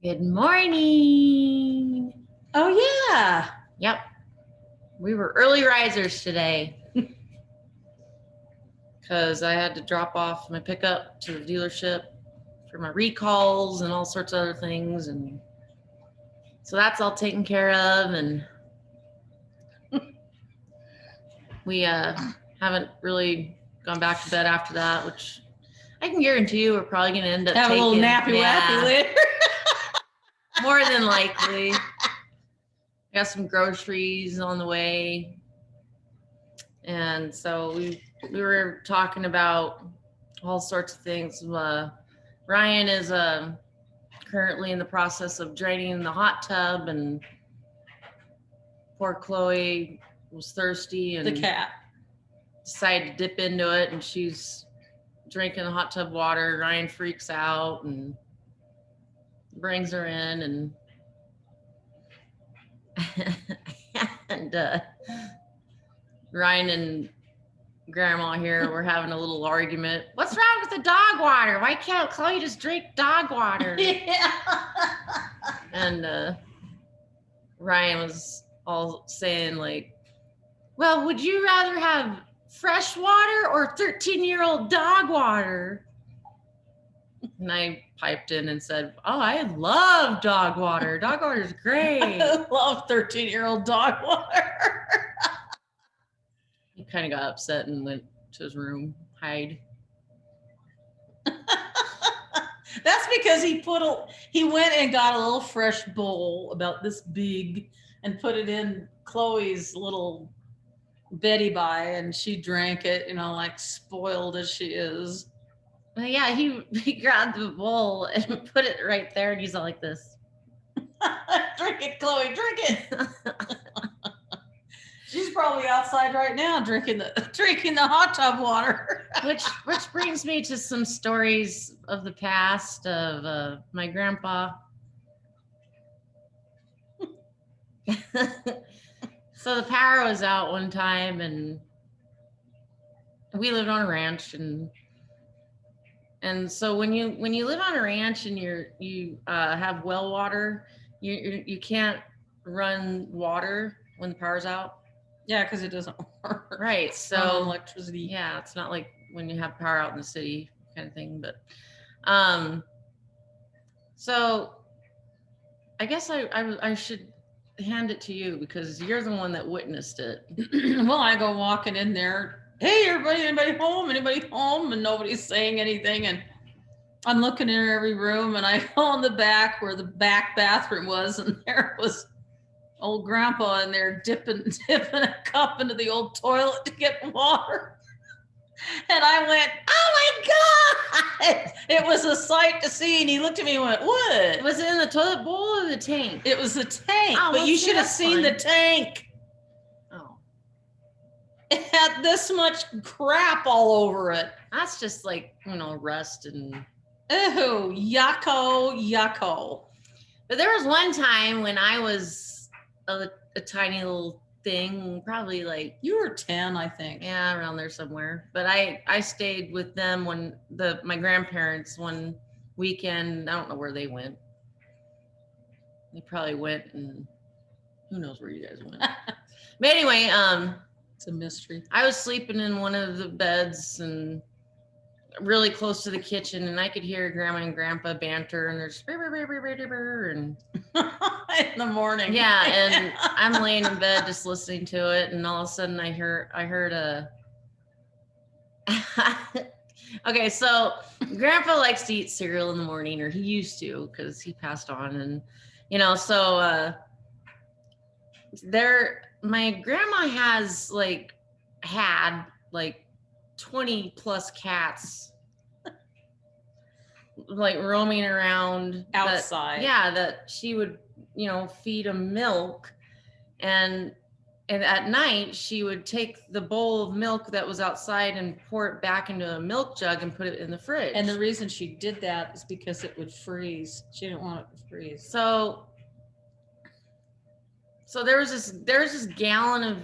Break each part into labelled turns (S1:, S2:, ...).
S1: Good morning.
S2: Oh, yeah.
S1: Yep. We were early risers today because I had to drop off my pickup to the dealership for my recalls and all sorts of other things. And so that's all taken care of. And we haven't really gone back to bed after that, which I can guarantee you we're probably going to end up
S2: Have
S1: taking
S2: a little nappy-wappy later.
S1: more than likely. Got some groceries on the way. And so we were talking about all sorts of things. Ryan is currently in the process of draining the hot tub, and poor Chloe was thirsty and
S2: The cat
S1: decided to dip into it, and she's drinking the hot tub water. Ryan freaks out and brings her in, and Ryan and Grandma here were having a little argument. What's wrong with the dog water? Why can't Chloe just drink dog water?
S2: Yeah.
S1: And Ryan was all saying like, well, would you rather have fresh water or 13-year-old dog water? And I piped in and said, oh, I love dog water. Dog water is great.
S2: I love 13-year-old dog water.
S1: He kind of got upset and went to his room, hide.
S2: That's because he went and got a little fresh bowl about this big and put it in Chloe's little Betty Bye, and she drank it, like spoiled as she is.
S1: Well, yeah, he grabbed the bowl and put it right there, and he's all like this.
S2: Drink it, Chloe, drink it. She's probably outside right now drinking the hot tub water.
S1: which brings me to some stories of the past of my grandpa. So the power was out one time, and we lived on a ranch, and so when you live on a ranch and you have well water, you can't run water when the power's out.
S2: Yeah, because it doesn't work.
S1: Right. So
S2: electricity.
S1: Yeah, it's not like when you have power out in the city kind of thing. But so I guess I should hand it to you because you're the one that witnessed it.
S2: Well, I go walking in there. Hey, everybody, anybody home? Anybody home? And nobody's saying anything. And I'm looking in every room, and I go in the back where the back bathroom was, and there was old Grandpa in there dipping a cup into the old toilet to get water. And I went, oh my God! It was a sight to see. And he looked at me and went, what?
S1: Was it in the toilet bowl or the tank?
S2: It was the tank.
S1: Oh,
S2: but you should have seen the tank.
S1: Oh.
S2: It had this much crap all over it.
S1: That's just like, rust and...
S2: Ew, yucko.
S1: But there was one time when I was a tiny little thing, probably like...
S2: You were 10, I think.
S1: Yeah, around there somewhere. But I stayed with them when my grandparents one weekend. I don't know where they went. They probably went, and who knows where you guys went. But anyway,
S2: it's a mystery.
S1: I was sleeping in one of the beds and really close to the kitchen, and I could hear Grandma and Grandpa banter, and there's and
S2: in the morning.
S1: Yeah, and I'm laying in bed just listening to it, and all of a sudden I heard a okay, so Grandpa likes to eat cereal in the morning, or he used to, because he passed on. And so my grandma had 20 plus cats like roaming around
S2: outside.
S1: That she would feed them milk, and at night she would take the bowl of milk that was outside and pour it back into a milk jug and put it in the fridge.
S2: And the reason she did that is because it would freeze. She didn't want it to freeze.
S1: So there's this gallon of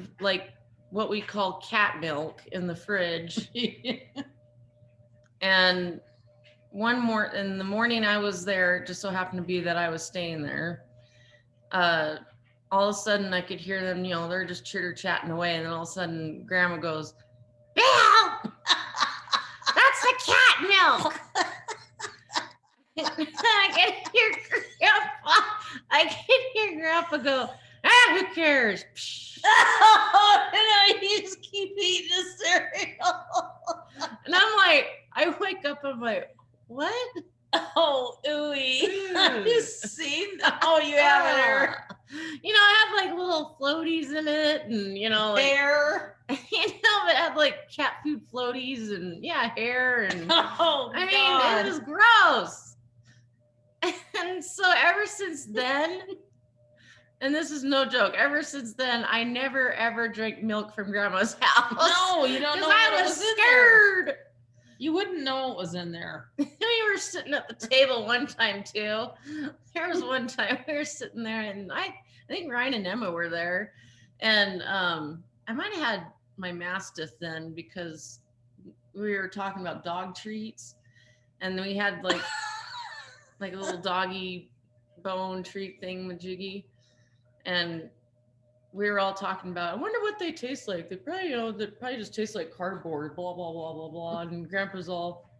S1: what we call cat milk in the fridge. And in the morning I was there, it just so happened to be that I was staying there. All of a sudden I could hear them, they're just chitter chatting away, and then all of a sudden Grandma goes, "Bill, that's the cat milk." I can hear Grandpa go, "Who cares?"
S2: Oh, you just keep eating the cereal.
S1: And I'm like, I wake up, I'm like, what?
S2: Oh, ooey. Have you seen? Oh, you haven't heard.
S1: I had like little floaties in it, and
S2: Hair.
S1: but it had like cat food floaties and hair, and
S2: Oh,
S1: I mean,
S2: God.
S1: it was gross. And so ever since then, and this is no joke, ever since then, I never ever drank milk from Grandma's house.
S2: No, you don't know.
S1: Because I was scared.
S2: You wouldn't know what was in there.
S1: We were sitting at the table one time too. There was one time we were sitting there, and I think Ryan and Emma were there, and I might have had my Mastiff then, because we were talking about dog treats, and we had like a little doggy bone treat thing with Jiggy, and we were all talking about, I wonder what they taste like. They probably, they probably just taste like cardboard, blah, blah, blah, blah, blah. And Grandpa's all,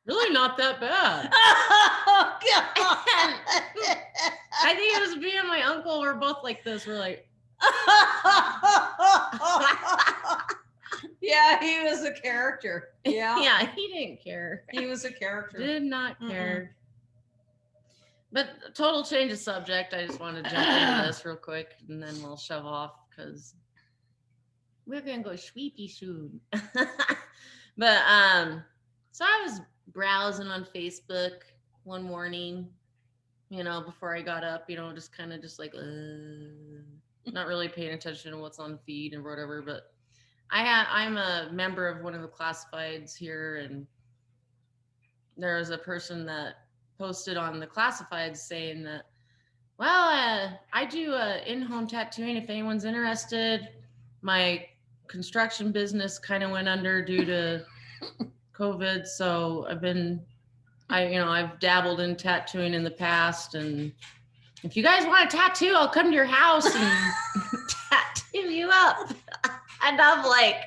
S1: really not that bad.
S2: Oh, God.
S1: I think it was me and my uncle were both like this. We're like,
S2: yeah, he was a character. Yeah.
S1: Yeah, he didn't care.
S2: He was a character.
S1: Did not care. But total change of subject. I just want to jump into this real quick, and then we'll shove off, because we're gonna go sweepy soon. But so I was browsing on Facebook one morning, before I got up, just kind of just like not really paying attention to what's on the feed and whatever. But I'm a member of one of the classifieds here, and there was a person that posted on the classifieds saying that, well, I do in-home tattooing if anyone's interested. My construction business kind of went under due to COVID, so I've dabbled in tattooing in the past, and if you guys want a tattoo, I'll come to your house and tattoo you up. And I'm like,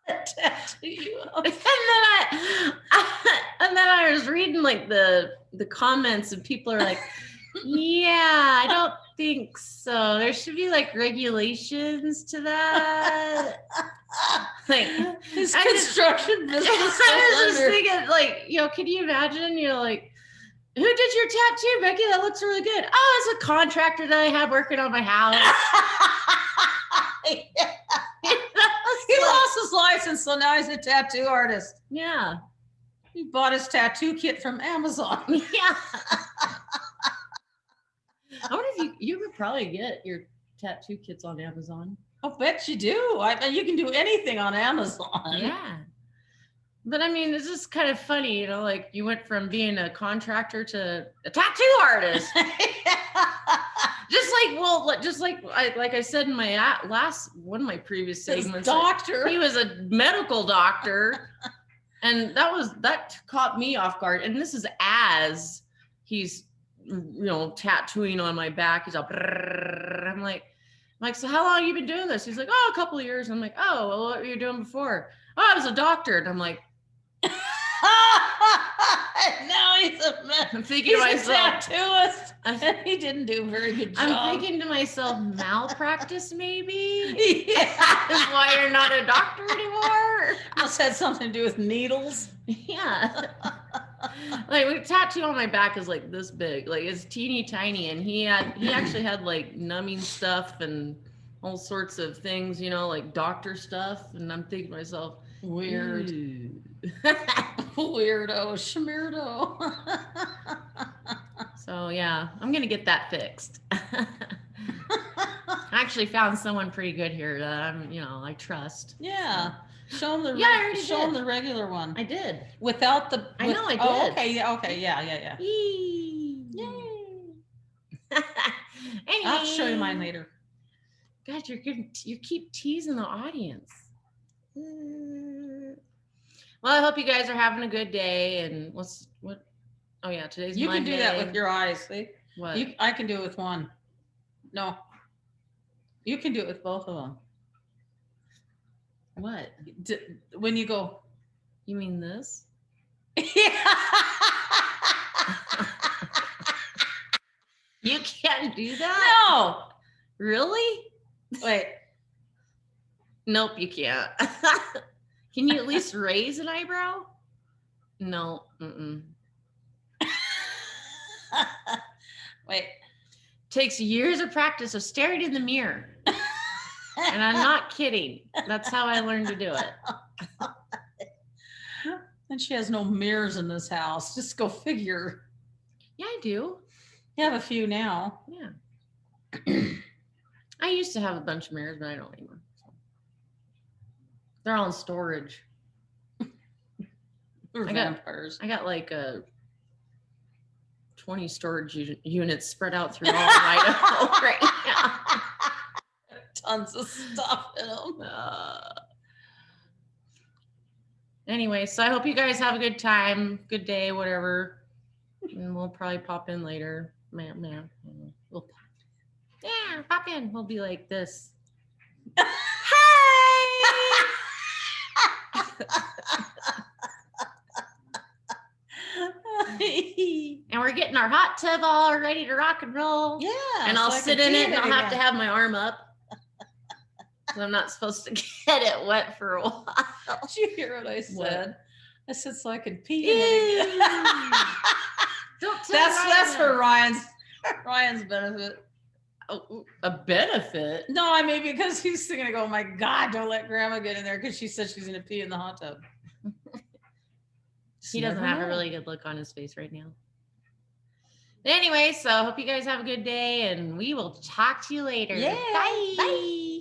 S1: tattoo you up. And then I was reading like the comments, and people are like, yeah, I don't think so. There should be like regulations to that. Like
S2: his construction business.
S1: I was just thinking, like, can you imagine? Like, who did your tattoo, Becky? That looks really good. Oh, it's a contractor that I have working on my house.
S2: Yeah. He lost his license, so now he's a tattoo artist.
S1: Yeah.
S2: He bought his tattoo kit from Amazon.
S1: Yeah. I wonder if you could probably get your tattoo kits on Amazon.
S2: I bet you do. I bet you can do anything on Amazon.
S1: Yeah. But I mean, it's just kind of funny, like you went from being a contractor to a tattoo artist. Just like I said in my one of my previous segments,
S2: doctor.
S1: He was a medical doctor, and that caught me off guard. And this is as he's tattooing on my back. He's all, I'm like, so how long have you been doing this? He's like, oh, a couple of years. I'm like, oh, well, what were you doing before? Oh, I was a doctor. And I'm like,
S2: now he's
S1: I'm thinking to myself,
S2: tattooist. He didn't do a very good job.
S1: I'm thinking to myself, malpractice maybe? Yeah. That's why you're not a doctor anymore.
S2: Must have something to do with needles.
S1: Yeah. Like, the tattoo on my back is like this big, like it's teeny tiny, and he actually had like numbing stuff and all sorts of things, like doctor stuff. And I'm thinking to myself,
S2: weird. Weirdo, schmeardo.
S1: So yeah, I'm gonna get that fixed. I actually found someone pretty good here that I trust.
S2: Yeah. Show him the the regular one.
S1: I did.
S2: Without the
S1: I know I did.
S2: Oh, okay, yeah, okay, yeah.
S1: Yay.
S2: I'll have to show you mine later.
S1: God, you're good. You keep teasing the audience. Well, I hope you guys are having a good day. And what? Oh yeah, today's
S2: You
S1: Monday.
S2: can do that with your eyes. See?
S1: What?
S2: I can do it with one. No. You can do it with both of them.
S1: What?
S2: When you go.
S1: You mean this?
S2: Yeah.
S1: You can't do that?
S2: No.
S1: Really?
S2: Wait.
S1: Nope, you can't. Can you at least raise an eyebrow? No. Mm-mm.
S2: Wait.
S1: Takes years of practice of staring in the mirror. And I'm not kidding. That's how I learned to do it.
S2: And she has no mirrors in this house. Just go figure.
S1: Yeah, I do.
S2: You have a few now.
S1: Yeah. I used to have a bunch of mirrors, but I don't anymore. So. They're all in storage.
S2: Vampires.
S1: I got like 20 storage units spread out through all of Idaho right now.
S2: Tons of stuff in them.
S1: Anyway, so I hope you guys have a good time, good day, whatever. And we'll probably pop in later. Man. We'll pop in. We'll be like this. Hey! And we're getting our hot tub all ready to rock and roll.
S2: Yeah.
S1: And I'll sit in it and I'll have to have my arm up. So I'm not supposed to get it wet for a while.
S2: Did you hear what I said?
S1: What?
S2: I said so I could pee in it again.
S1: Don't tell
S2: That's
S1: Ryan.
S2: for Ryan's benefit.
S1: Oh, a benefit?
S2: No, I mean because he's gonna go, oh my God, don't let grandma get in there because she said she's gonna pee in the hot tub.
S1: He doesn't have a really good look on his face right now. Anyway, so hope you guys have a good day and we will talk to you later.
S2: Yeah.
S1: Bye. Bye.